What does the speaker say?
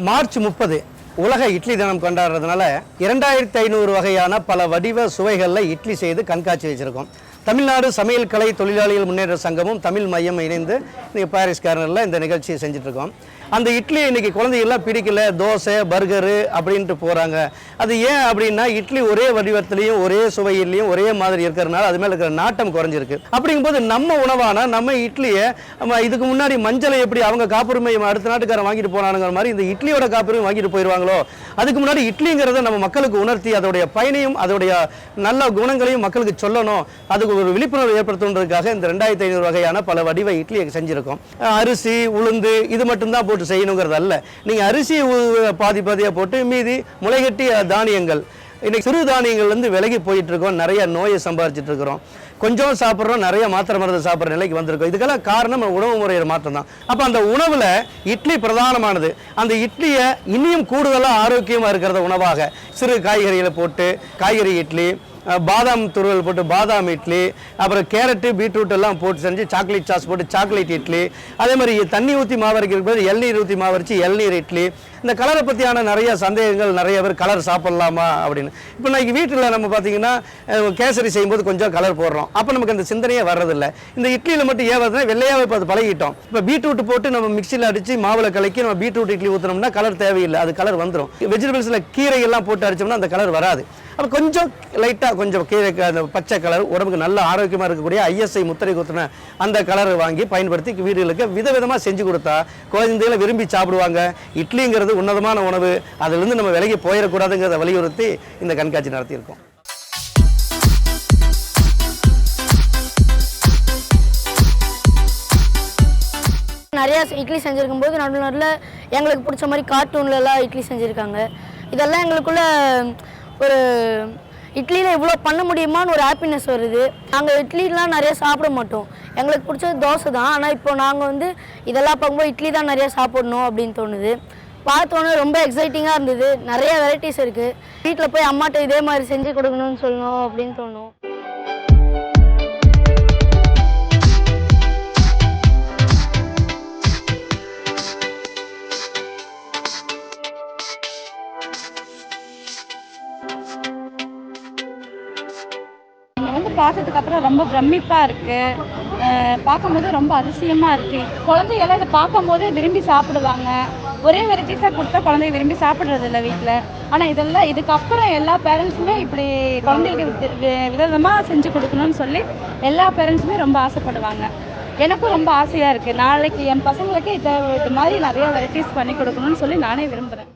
March 30 உலக இட்லி தினம் கொண்டாடுறதுனால 2500 வகையான பல வடிவ சுவைகளில் இட்லி செய்து கண்காட்சி வச்சுருக்கோம். தமிழ்நாடு சமையல் கலை தொழிலாளிகள் முன்னேற்ற சங்கமும் தமிழ் மையம் இணைந்து இன்றைக்கி பாரிஸ் கார்னரில் இந்த நிகழ்ச்சியை செஞ்சிட்ருக்கோம். அந்த இட்லி இன்றைக்கி குழந்தைகள்லாம் பிடிக்கல, தோசை பர்கரு அப்படின்ட்டு போகிறாங்க. அது ஏன் அப்படின்னா இட்லி ஒரே வடிவத்திலையும் ஒரே சுவையிலையும் ஒரே மாதிரி இருக்கிறதுனால அது மேலே இருக்கிற நாட்டம் குறைஞ்சிருக்கு. அப்படிங்கும்போது நம்ம உணவான நம்ம இட்லியை இதுக்கு முன்னாடி மஞ்சளை எப்படி அவங்க காப்புரிமை அடுத்த நாட்டுக்காரன் வாங்கிட்டு போனாங்கிற மாதிரி இந்த இட்லியோட காப்புரிமை வாங்கிட்டு போயிடுவாங்களோ, அதுக்கு முன்னாடி இட்லிங்கிறத நம்ம மக்களுக்கு உணர்த்தி அதோடைய பயனையும் அதோடைய நல்ல குணங்களையும் மக்களுக்கு சொல்லணும், அதுக்கு ஒரு விழிப்புணர்வு ஏற்படுத்துவதற்காக இந்த 2500 வகையான பல வடிவ இட்லியை செஞ்சுருக்கோம். அரிசி உளுந்து இது மட்டும்தான் போட்டு செய்யணுங்கிறது அல்ல. நீங்கள் அரிசி பாதி பாதியாக போட்டு மீதி முளைகட்டிய தானியங்கள், இன்னைக்கு சிறு தானியங்கள்லேருந்து விலகி போயிட்டு இருக்கோம். நிறைய நோயை சம்பாதிச்சுட்டு இருக்கிறோம். கொஞ்சம் சாப்பிட்றோம், நிறைய மாத்திரை மருந்து சாப்பிட்ற நிலைக்கு வந்திருக்கோம். இதுக்கெல்லாம் காரணம் உணவு முறையோட மாற்றம் தான். அப்போ அந்த உணவில் இட்லி பிரதானமானது. அந்த இட்லியை இன்னும் கூடுதலாக ஆரோக்கியமாக இருக்கிறத உணவாக சிறு காய்கறிகளை போட்டு காய்கறி இட்லி, பாதாம் துருவல் போட்டு பாதாம் இட்லி, அப்புறம் கேரட்டு பீட்ரூட் எல்லாம் போட்டு செஞ்சு சாக்லேட் சாஸ் போட்டு சாக்லேட் இட்லி, அதே மாதிரி தண்ணி ஊற்றி மாவரைக்கிறதுக்கு பதில் இளநீர் ஊற்றி மாவரைச்சி இளநீர் இட்லி. இந்த கலரை பற்றியான நிறைய சந்தேகங்கள், நிறைய பேர் கலர் சாப்பிட்லாமா அப்படின்னு. இப்போ நான் வீட்டில் நம்ம பார்த்தீங்கன்னா கேசரி செய்யும்போது கொஞ்சம் கலர் போடுறோம், அப்போ நமக்கு அந்த சிந்தனையே வர்றதில்லை. இந்த இட்லியில் மட்டும் ஏன் வருதுன்னா வெள்ளையாகவே இப்போ அது பழகிட்டோம். இப்போ பீட்ரூட் போட்டு நம்ம மிக்சியில் அடித்து மாவில் கலக்கி நம்ம பீட்ரூட் இட்லி ஊற்றினோம்னா கலர் தேவையில்லை, அது கலர் வந்துடும். வெஜிடபிள்ஸில் கீரைகள்லாம் போட்டு அடித்தோம்னா அந்த கலர் வராது. அப்போ கொஞ்சம் லைட்டாக கொஞ்சம் கீரை அந்த பச்சை கலர் உடம்புக்கு நல்ல ஆரோக்கியமாக இருக்கக்கூடிய ISI முத்திரை குத்தின அந்த கலரை வாங்கி பயன்படுத்தி வீடுகளுக்கு விதவிதமாக செஞ்சு கொடுத்தா குழந்தைகளை விரும்பி சாப்பிடுவாங்க. இட்லிங்கிறது உன்னதமான உணவு, அதிலிருந்து நம்ம விலகி போயிடக்கூடாதுங்கிறத வலியுறுத்தி இந்த கண்காட்சி நடத்தியிருக்கோம். நிறையா இட்லி செஞ்சுருக்கும் போது நடுவில் எங்களுக்கு பிடிச்ச மாதிரி கார்ட்டூன்லலாம் இட்லி செஞ்சுருக்காங்க. இதெல்லாம் எங்களுக்குள்ள ஒரு இட்லியில் இவ்வளோ பண்ண முடியுமான்னு ஒரு ஹாப்பினஸ் வருது. நாங்கள் இட்லிலாம் நிறையா சாப்பிட மாட்டோம், எங்களுக்கு பிடிச்சது தோசை தான். ஆனால் இப்போ நாங்கள் இதெல்லாம் பார்க்கும்போது இட்லி தான் நிறையா சாப்பிடணும் அப்படின்னு தோணுது. பார்த்தோன்னே ரொம்ப எக்ஸைட்டிங்காக இருந்தது. நிறைய வெரைட்டிஸ் இருக்குது. வீட்டில் போய் அம்மாட்ட இதே மாதிரி செஞ்சு கொடுக்கணும்னு சொல்லணும் அப்படின்னு தோணும். பார்த்ததுக்கு அப்புறம் ரொம்ப பிரமிப்பாக இருக்குது. பார்க்கும்போது ரொம்ப அதிசயமாக இருக்குது. குழந்தைகளை இதை பார்க்கும்போது விரும்பி சாப்பிடுவாங்க. ஒரே வெரைட்டிஸாக கொடுத்தா குழந்தைங்க விரும்பி சாப்பிட்றதில்ல வீட்டில். ஆனால் இதெல்லாம் இதுக்கப்புறம் எல்லா பேரண்ட்ஸுமே இப்படி குழந்தைகளுக்கு விதவிதமாக செஞ்சு கொடுக்கணும்னு சொல்லி எல்லா பேரண்ட்ஸுமே ரொம்ப ஆசைப்படுவாங்க. எனக்கும் ரொம்ப ஆசையாக இருக்குது. நாளைக்கு என் பசங்களுக்கு இது மாதிரி நிறையா வெரைட்டிஸ் பண்ணி கொடுக்கணும்னு சொல்லி நானே விரும்புகிறேன்.